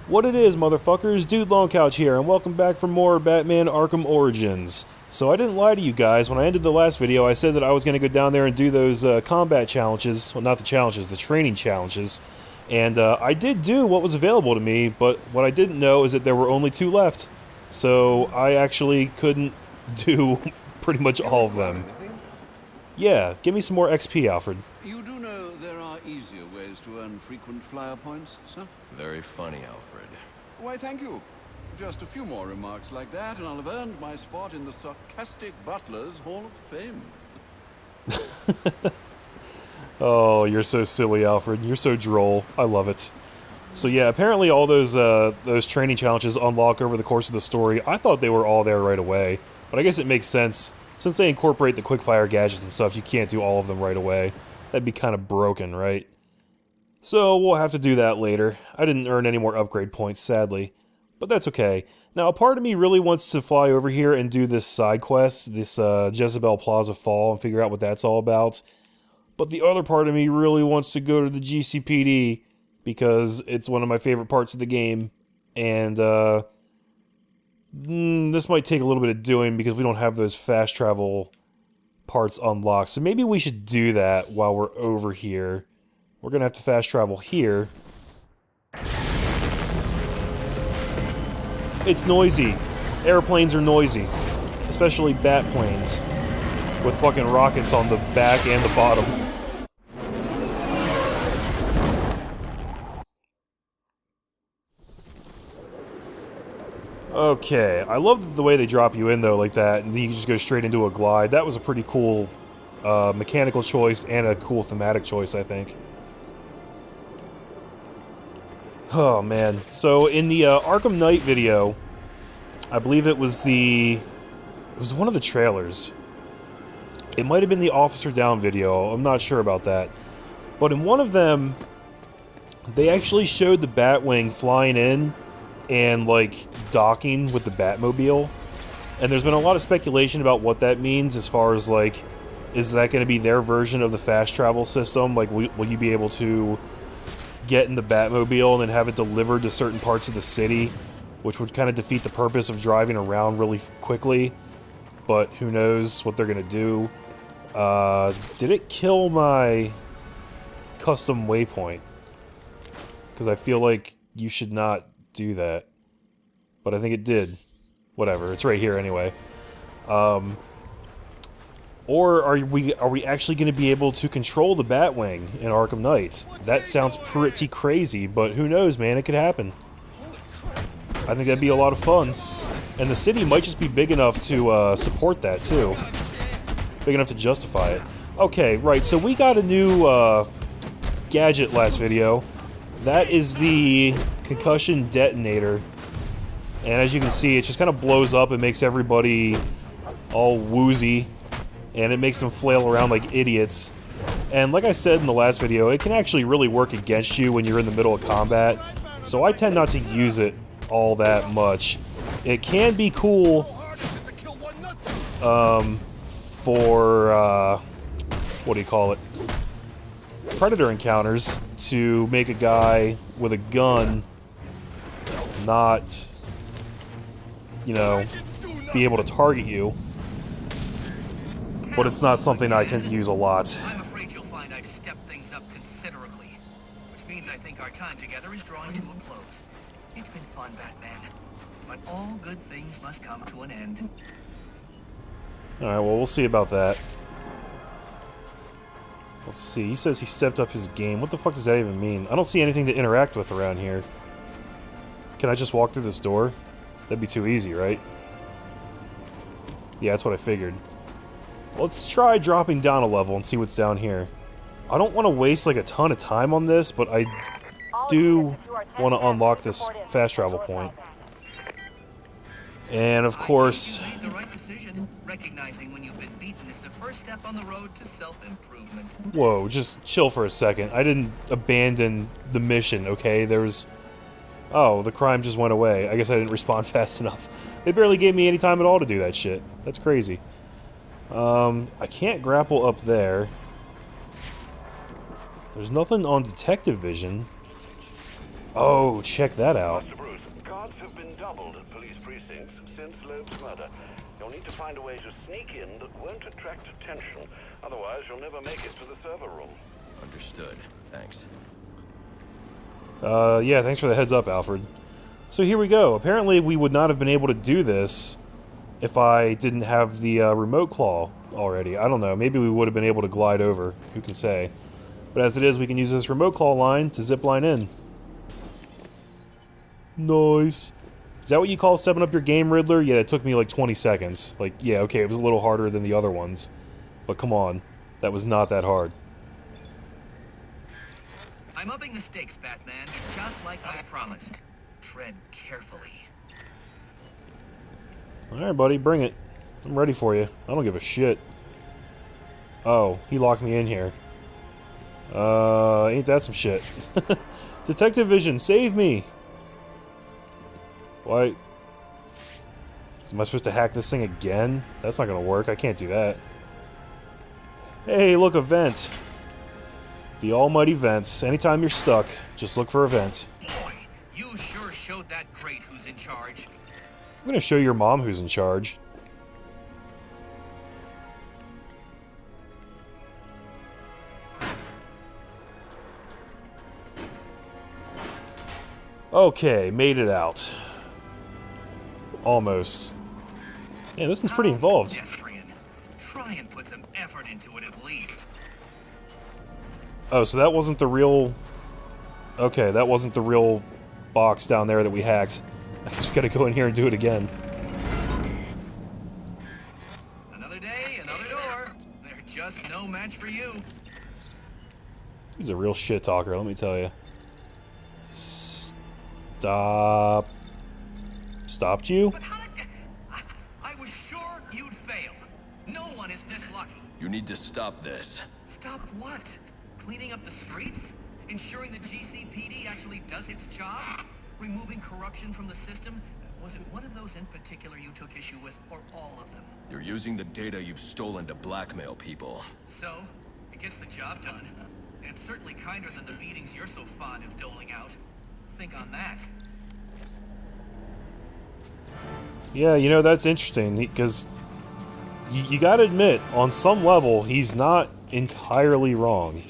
What it is, motherfuckers, Dude Long Couch here, and welcome back for more Batman Arkham Origins. So I didn't lie to you guys. When I ended the last video, I said that I was going to go down there and do those combat challenges. Well, not the challenges, the training challenges. And I did do what was available to me, but what I didn't know is that there were only 2 left. So I actually couldn't do pretty much all of them. Yeah, give me some more XP, Alfred. You do know there are easier ways to earn frequent flyer points, sir? Very funny, Alfred. Why, thank you. Just a few more remarks like that, and I'll have earned my spot in the Sarcastic Butlers Hall of Fame. Oh, you're so silly, Alfred. You're so droll. I love it. So yeah, apparently all those training challenges unlock over the course of the story. I thought they were all there right away, but I guess it makes sense. Since they incorporate the quickfire gadgets and stuff, you can't do all of them right away. That'd be kind of broken, right? So we'll have to do that later. I didn't earn any more upgrade points, sadly. But that's okay. Now, a part of me really wants to fly over here and do this side quest, this Jezebel Plaza Fall, and figure out what that's all about. But the other part of me really wants to go to the GCPD, because it's one of my favorite parts of the game. And, this might take a little bit of doing because we don't have those fast travel parts unlocked. So maybe we should do that while we're over here. We're gonna have to fast travel here. It's noisy. Airplanes are noisy. Especially bat planes. With fucking rockets on the back and the bottom. Okay, I love the way they drop you in though like that, and then you just go straight into a glide. That was a pretty cool mechanical choice and a cool thematic choice, I think. Oh man, so in the Arkham Knight video, I believe it was one of the trailers. It might have been the Officer Down video, I'm not sure about that. But in one of them, they actually showed the Batwing flying in and like docking with the Batmobile, and there's been a lot of speculation about what that means as far as like, is that going to be their version of the fast travel system? Like, will you be able to get in the Batmobile and then have it delivered to certain parts of the city, which would kind of defeat the purpose of driving around really quickly? But who knows what they're going to do. Did it kill my custom waypoint? Because I feel like you should not do that, but I think it did. Whatever, it's right here anyway. Or are we actually going to be able to control the Batwing in Arkham Knight? That sounds pretty crazy, but who knows, man? It could happen. I think that'd be a lot of fun, and the city might just be big enough to support that too. Big enough to justify it. Okay, right. So we got a new gadget last video. That is the concussion detonator, and as you can see, it just kind of blows up and makes everybody all woozy, and it makes them flail around like idiots. And like I said in the last video, it can actually really work against you when you're in the middle of combat, so I tend not to use it all that much. It can be cool for what do you call it, predator encounters, to make a guy with a gun not, you know, be able to target you. But it's not something I tend to use a lot. I'm afraid you'll find I've stepped things up considerably, which means I think our time together is drawing to a close. It's been fun, Batman, but all good things must come to an end. Alright, well, we'll see about that. Let's see, he says he stepped up his game. What the fuck does that even mean? I don't see anything to interact with around here. Can I just walk through this door? That'd be too easy, right? Yeah, that's what I figured. Let's try dropping down a level and see what's down here. I don't want to waste like a ton of time on this, but I do want to unlock this fast travel point. And of course... You made the right decision. Recognizing when you've been beaten is the first step on the road to self-improvement. Whoa, just chill for a second. I didn't abandon the mission, okay? There was... Oh, the crime just went away. I guess I didn't respond fast enough. They barely gave me any time at all to do that shit. That's crazy. I can't grapple up there. There's nothing on detective vision. Oh, check that out. doubled at police precincts since Loeb's murder. You'll need to find a way to sneak in that won't attract attention. Otherwise, you'll never make it to the server room. Understood. Thanks. Yeah, thanks for the heads up, Alfred. So here we go. Apparently we would not have been able to do this if I didn't have the remote claw already. I don't know. Maybe we would have been able to glide over. Who can say? But as it is, we can use this remote claw line to zip line in. Nice. Is that what you call stepping up your game, Riddler? Yeah, it took me like 20 seconds. Like, yeah, okay, it was a little harder than the other ones. But come on. That was not that hard. I'm upping the stakes, Batman, just like I promised. Tread carefully. Alright, buddy, bring it. I'm ready for you. I don't give a shit. Oh, he locked me in here. Ain't that some shit. Detective Vision, save me! Why? Am I supposed to hack this thing again? That's not gonna work. I can't do that. Hey, look, a vent. The almighty vents. Anytime you're stuck, just look for a vent. Boy, you sure showed that great who's in charge. I'm gonna show your mom who's in charge. Okay, made it out. Almost. Yeah, this one's pretty involved. Pedestrian. Try and put some effort into it at least. Oh, so that wasn't the real... Okay, that wasn't the real box down there that we hacked. I guess we gotta go in here and do it again. Another day, another door. They're just no match for you. He's a real shit talker, let me tell you. Stop. Stopped you? But how did... I was sure you'd fail. No one is this lucky. You need to stop this. Stop what? Cleaning up the streets? Ensuring the GCPD actually does its job? Removing corruption from the system? Was it one of those in particular you took issue with, or all of them? You're using the data you've stolen to blackmail people. So, it gets the job done. And it's certainly kinder than the beatings you're so fond of doling out. Think on that. Yeah, you know, that's interesting, because you gotta admit, on some level, he's not entirely wrong.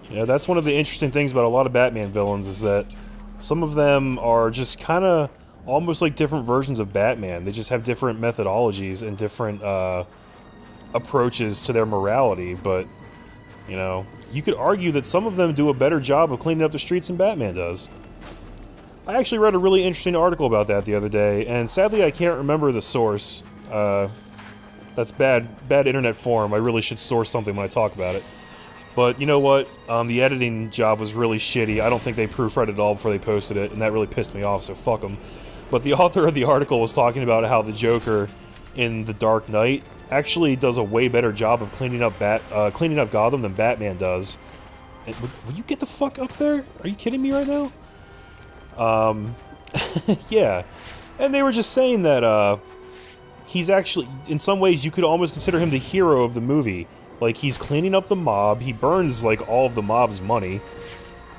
You know, that's one of the interesting things about a lot of Batman villains, is that some of them are just kind of almost like different versions of Batman. They just have different methodologies and different approaches to their morality, but, you know, you could argue that some of them do a better job of cleaning up the streets than Batman does. I actually read a really interesting article about that the other day, and sadly I can't remember the source. That's bad internet form. I really should source something when I talk about it. But you know what? The editing job was really shitty. I don't think they proofread it all before they posted it, and that really pissed me off, so fuck them. But the author of the article was talking about how the Joker in The Dark Knight actually does a way better job of cleaning up Gotham than Batman does. And, will you get the fuck up there? Are you kidding me right now? Yeah. And they were just saying that, he's actually, in some ways, you could almost consider him the hero of the movie. Like, he's cleaning up the mob, he burns, like, all of the mob's money.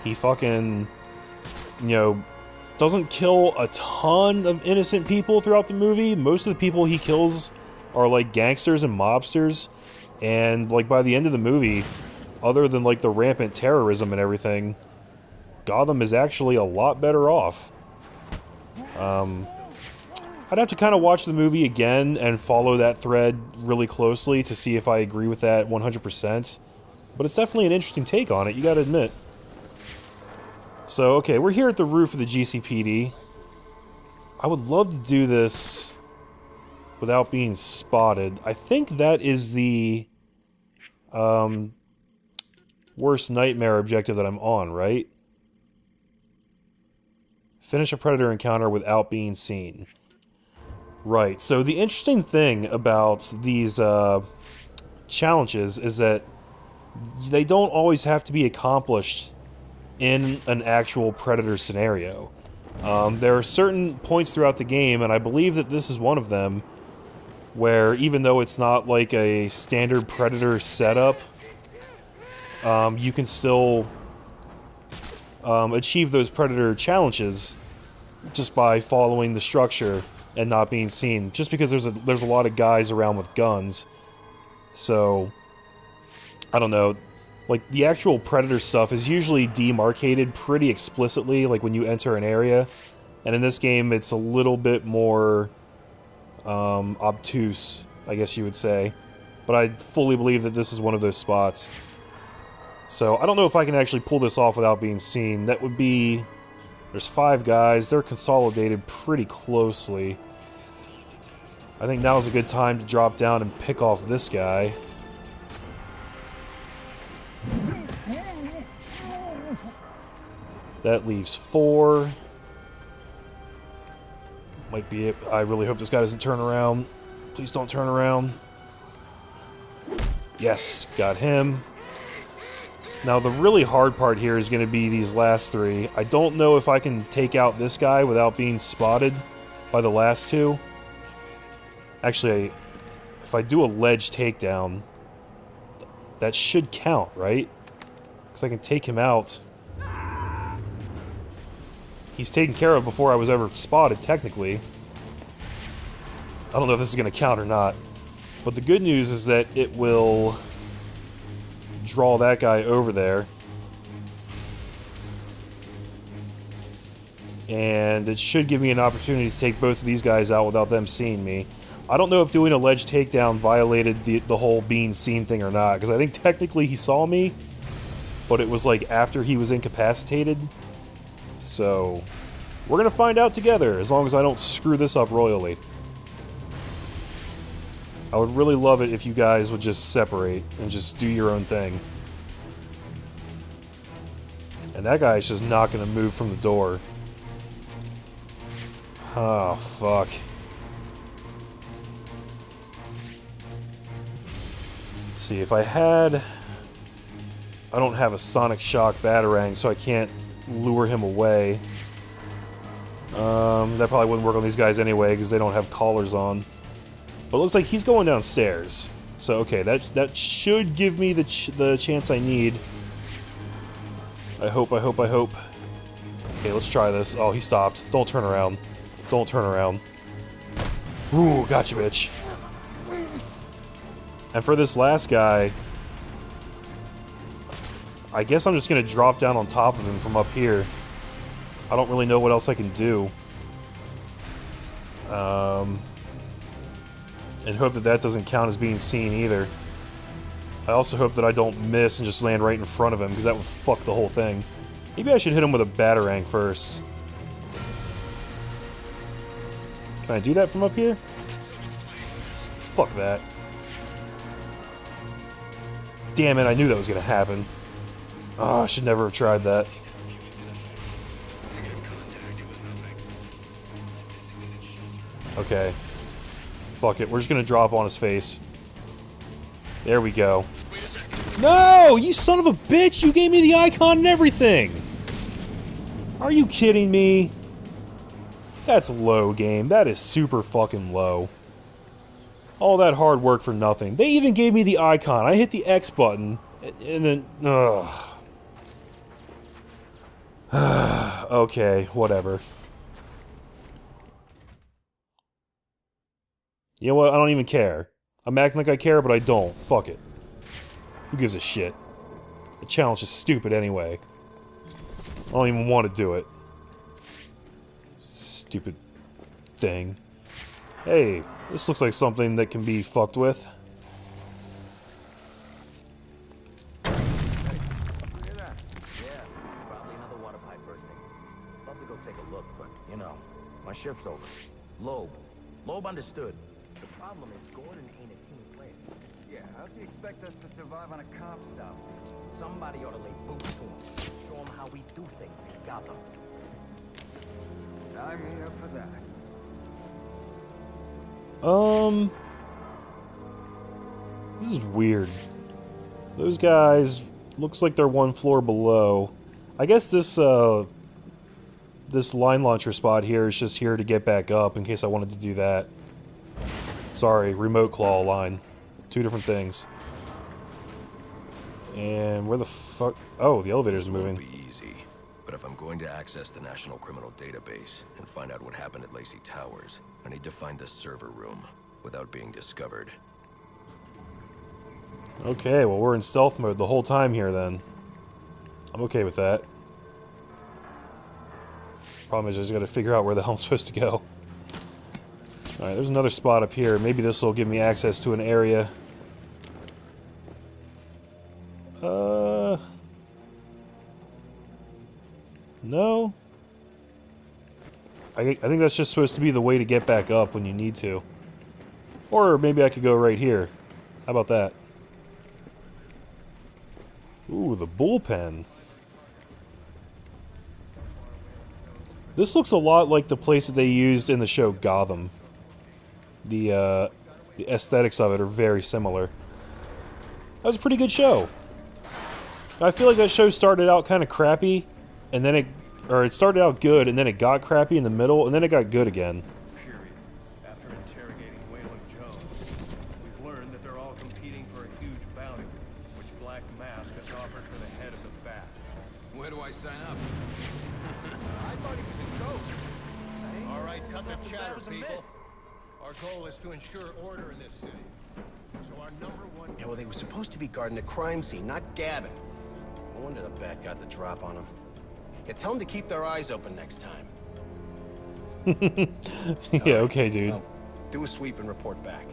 He fucking, you know, doesn't kill a ton of innocent people throughout the movie. Most of the people he kills are, like, gangsters and mobsters. And, like, by the end of the movie, other than, like, the rampant terrorism and everything, Gotham is actually a lot better off. I'd have to kind of watch the movie again and follow that thread really closely to see if I agree with that 100%. But it's definitely an interesting take on it, you gotta admit. So, okay, we're here at the roof of the GCPD. I would love to do this without being spotted. I think that is the worst nightmare objective that I'm on, right? Finish a Predator encounter without being seen. Right, so the interesting thing about these challenges is that they don't always have to be accomplished in an actual Predator scenario. There are certain points throughout the game, and I believe that this is one of them, where even though it's not like a standard Predator setup, you can still achieve those Predator challenges just by following the structure and not being seen. Just because there's a lot of guys around with guns. So, I don't know. Like, the actual Predator stuff is usually demarcated pretty explicitly, like when you enter an area. And in this game, it's a little bit more obtuse, I guess you would say. But I fully believe that this is one of those spots. So, I don't know if I can actually pull this off without being seen. That would be... There's 5 guys. They're consolidated pretty closely. I think now's a good time to drop down and pick off this guy. That leaves 4. Might be it. I really hope this guy doesn't turn around. Please don't turn around. Yes, got him. Now the really hard part here is going to be these last 3. I don't know if I can take out this guy without being spotted by the last 2. Actually, if I do a ledge takedown, that should count, right? Because I can take him out. He's taken care of before I was ever spotted, technically. I don't know if this is going to count or not. But the good news is that it will draw that guy over there. And it should give me an opportunity to take both of these guys out without them seeing me. I don't know if doing a ledge takedown violated the whole being seen thing or not, because I think technically he saw me, but it was like after he was incapacitated. So, we're gonna find out together, as long as I don't screw this up royally. I would really love it if you guys would just separate and just do your own thing. And that guy's just not gonna move from the door. Oh, fuck. Let's see, if I had... I don't have a Sonic Shock Batarang, so I can't lure him away. That probably wouldn't work on these guys anyway, because they don't have collars on. But it looks like he's going downstairs. So, okay, that should give me the chance I need. I hope. Okay, let's try this. Oh, he stopped. Don't turn around. Don't turn around. Ooh, gotcha, bitch. And for this last guy, I guess I'm just gonna drop down on top of him from up here. I don't really know what else I can do. And hope that doesn't count as being seen either. I also hope that I don't miss and just land right in front of him, because that would fuck the whole thing. Maybe I should hit him with a Batarang first. Can I do that from up here? Fuck that. Damn it, I knew that was gonna happen. Oh, I should never have tried that. Okay. Fuck it, we're just gonna drop on his face. There we go. No! You son of a bitch! You gave me the icon and everything! Are you kidding me? That's low, game. That is super fucking low. All that hard work for nothing. They even gave me the icon. I hit the X button, and then... Ugh. Okay, whatever. You know what? I don't even care. I'm acting like I care, but I don't. Fuck it. Who gives a shit? The challenge is stupid anyway. I don't even want to do it. Stupid thing. Hey, this looks like something that can be fucked with. Hear that? Yeah, probably another water pipe bursting. Love to go take a look, but, you know, my shift's over. Loeb understood. The problem is Gordon ain't a team player. Yeah, how do you expect us to survive on a cop stop? Somebody ought to lay boots to him. Show him how we do things in Gotham. I'm here for that. This is weird. Those guys looks like they're one floor below. I guess this line launcher spot here is just here to get back up in case I wanted to do that. Sorry, remote claw line. Two different things. And where the fuck? Oh, the elevator's moving. Be easy. But if I'm going to access the National Criminal Database and find out what happened at Lacey Towers, I need to find the server room without being discovered. Okay, well, we're in stealth mode the whole time here, then. I'm okay with that. Problem is, I just gotta figure out where the hell I'm supposed to go. Alright, there's another spot up here. Maybe this will give me access to an area. No? I think that's just supposed to be the way to get back up when you need to. Or maybe I could go right here. How about that? Ooh, the bullpen. This looks a lot like the place that they used in the show Gotham. The aesthetics of it are very similar. That was a pretty good show. I feel like that show started out kind of crappy, and then it started out good, and then it got crappy in the middle, and then it got good again. Period. After interrogating Waylon Jones, we've learned that they're all competing for a huge bounty, which Black Mask has offered for the head of the Bat. Where do I sign up? I thought he was a ghost. All right, cut the chatter, people. Our goal is to ensure order in this city. So our number one... Yeah, well, they were supposed to be guarding the crime scene, not gabbing. No wonder the Bat got the drop on them. Yeah, tell them to keep their eyes open next time. Yeah, okay, dude. Well, do a sweep and report back.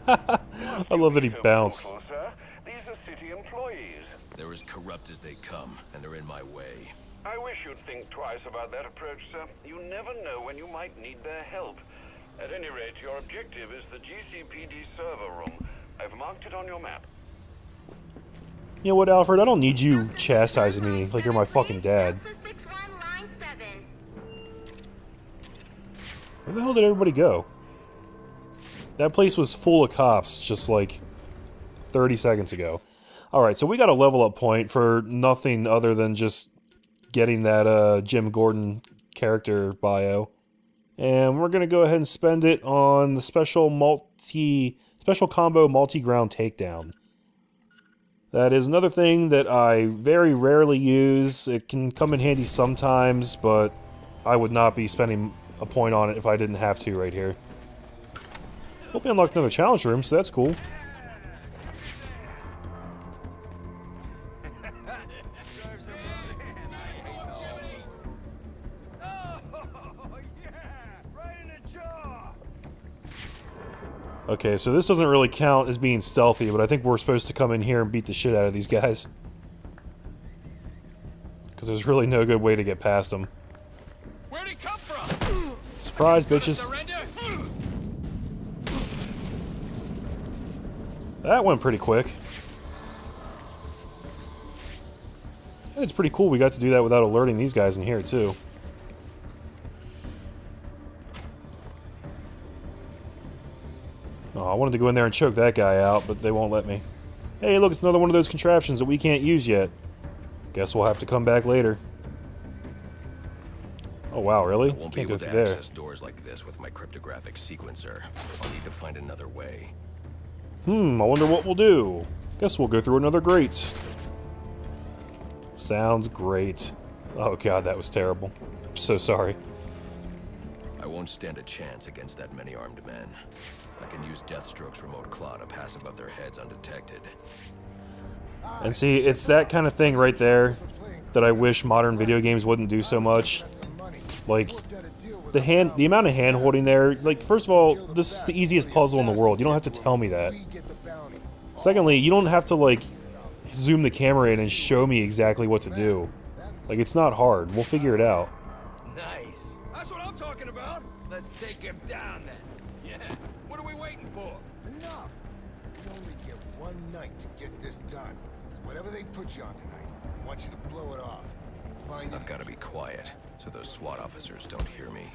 I love that he bounced. Sir. These are city employees. They're as corrupt as they come, and they're in my way. I wish you'd think twice about that approach, sir. You never know when you might need their help. At any rate, your objective is the GCPD server room. I've marked it on your map. You know what, Alfred? I don't need you chastising me like you're my fucking dad. Where the hell did everybody go? That place was full of cops just like 30 seconds ago. Alright, so we got a level up point for nothing other than just getting that Jim Gordon character bio. And we're gonna go ahead and spend it on the special combo multi-ground takedown. That is another thing that I very rarely use. It can come in handy sometimes, but I would not be spending a point on it if I didn't have to right here. Hope we unlocked another challenge room, so that's cool. Okay, so this doesn't really count as being stealthy, but I think we're supposed to come in here and beat the shit out of these guys. Because there's really no good way to get past them. Where'd he come from? Surprise, bitches. Surrender? That went pretty quick. And it's pretty cool we got to do that without alerting these guys in here, too. Oh, I wanted to go in there and choke that guy out, but they won't let me. Hey, look, it's another one of those contraptions that we can't use yet. Guess we'll have to come back later. Oh, wow, really? I won't be Can't go able to through there. access doors like this with my cryptographic sequencer. I'll need to find another way. I wonder what we'll do. Guess we'll go through another grate. Sounds great. Oh god, that was terrible. I'm so sorry. I won't stand a chance against that many armed men. I can use Deathstroke's remote claw to pass above their heads undetected. And see, it's that kind of thing right there that I wish modern video games wouldn't do so much. Like, the amount of hand holding there, like, first of all, this is the easiest puzzle in the world. You don't have to tell me that. Secondly, you don't have to, like, zoom the camera in and show me exactly what to do. Like, it's not hard. We'll figure it out. Nice. That's what I'm talking about. Let's take him down then. Yeah. What are we waiting for? Enough! You only get one night to get this done. So whatever they put you on tonight, I want you to blow it off. Find I've got to be quiet, so those SWAT officers don't hear me.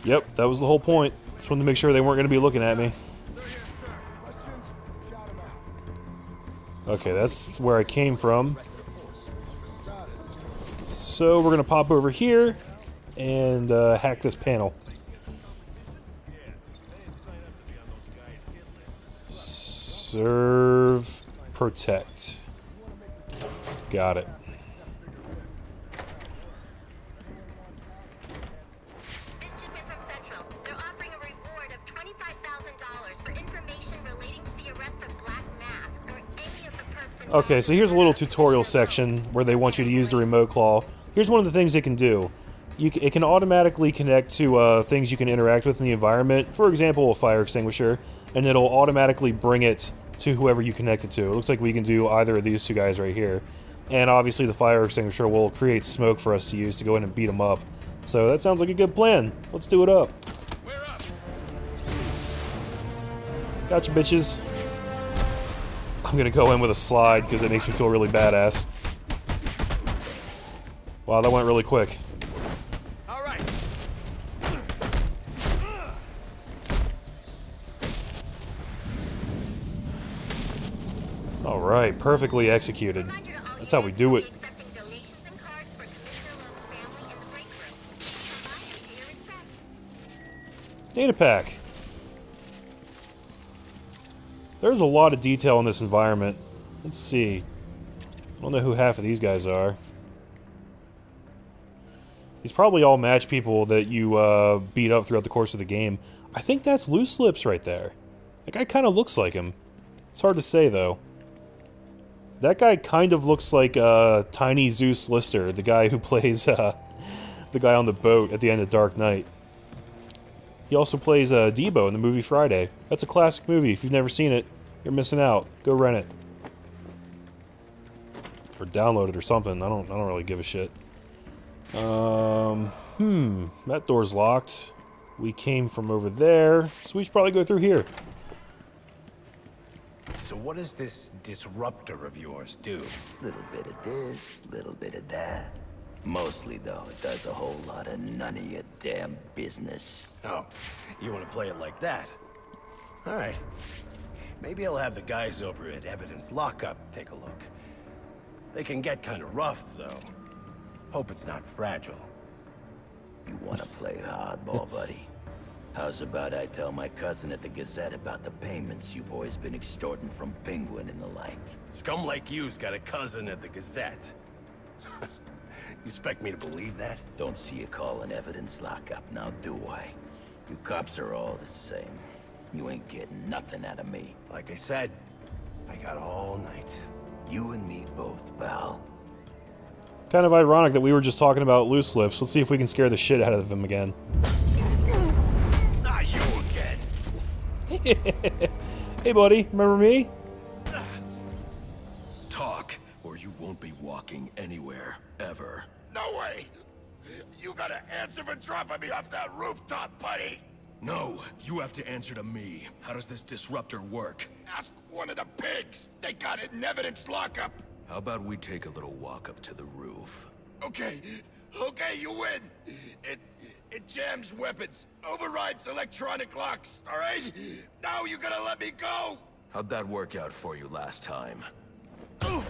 Yep, that was the whole point. Just wanted to make sure they weren't going to be looking at me. Okay, that's where I came from. So we're going to pop over here and hack this panel. Serve, protect. Got it. Okay, so here's a little tutorial section where they want you to use the remote claw. Here's one of the things it can do. It can automatically connect to things you can interact with in the environment. For example, a fire extinguisher, and it'll automatically bring it to whoever you connect it to. It looks like we can do either of these two guys right here. And obviously the fire extinguisher will create smoke for us to use to go in and beat them up. So that sounds like a good plan. Let's do it up. We're up. Gotcha, bitches. I'm gonna go in with a slide because it makes me feel really badass. Wow, that went really quick. All right. Alright, perfectly executed. That's how we do it. Data pack. There's a lot of detail in this environment. Let's see. I don't know who half of these guys are. These probably all match people that you beat up throughout the course of the game. I think that's Loose Lips right there. That guy kind of looks like him. It's hard to say, though. That guy kind of looks like Tiny Zeus Lister, the guy who plays the guy on the boat at the end of Dark Knight. He also plays Debo in the movie Friday. That's a classic movie. If you've never seen it, you're missing out. Go rent it. Or download it or something. I don't really give a shit. That door's locked. We came from over there, so we should probably go through here. So what does this disruptor of yours do? Little bit of this, little bit of that. Mostly, though, it does a whole lot of none of your damn business. Oh, you want to play it like that? All right. Maybe I'll have the guys over at Evidence Lockup take a look. They can get kind of rough, though. Hope it's not fragile. You want to play hardball, buddy? How's about I tell my cousin at the Gazette about the payments you boys been extorting from Penguin and the like? Scum like you's got a cousin at the Gazette. You expect me to believe that? Don't see you calling Evidence Lockup, now do I? You cops are all the same. You ain't getting nothing out of me. Like I said, I got all night. You and me both, pal. Kind of ironic that we were just talking about Loose Lips. Let's see if we can scare the shit out of him again. Not you again! Hey buddy, remember me? Talk, or you won't be walking anywhere, ever. No way! You gotta answer for dropping me off that rooftop, buddy! No, you have to answer to me. How does this disruptor work? Ask one of the pigs! They got it in Evidence Lockup! How about we take a little walk up to the roof? Okay, you win! It jams weapons, overrides electronic locks, alright? Now you gotta let me go! How'd that work out for you last time? Oh,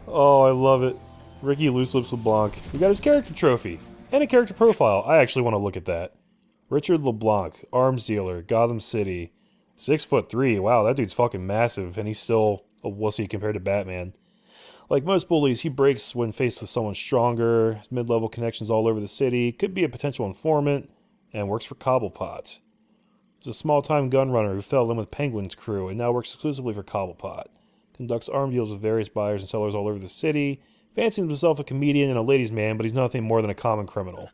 I love it. Ricky Loose Lips LeBlanc. He got his character trophy. And a character profile. I actually want to look at that. Richard LeBlanc, arms dealer, Gotham City. 6'3". Wow, that dude's fucking massive, and he's still a wussy compared to Batman. Like most bullies, he breaks when faced with someone stronger, has mid-level connections all over the city, could be a potential informant, and works for Cobblepot. He's a small-time gun runner who fell in with Penguin's crew and now works exclusively for Cobblepot. Conducts arm deals with various buyers and sellers all over the city. Fancies himself a comedian and a ladies' man, but he's nothing more than a common criminal.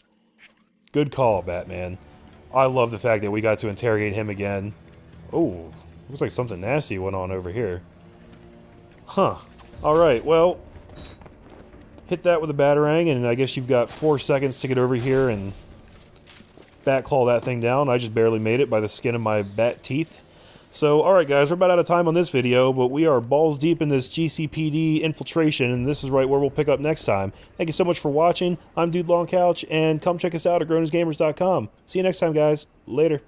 Good call, Batman. I love the fact that we got to interrogate him again. Oh, looks like something nasty went on over here. Huh. Alright, well, hit that with a batarang, and I guess you've got 4 seconds to get over here and bat-claw that thing down. I just barely made it by the skin of my bat teeth. So, alright guys, we're about out of time on this video, but we are balls deep in this GCPD infiltration, and this is right where we'll pick up next time. Thank you so much for watching. I'm Dude Long Couch, and come check us out at GrownEsGamers.com. See you next time, guys. Later.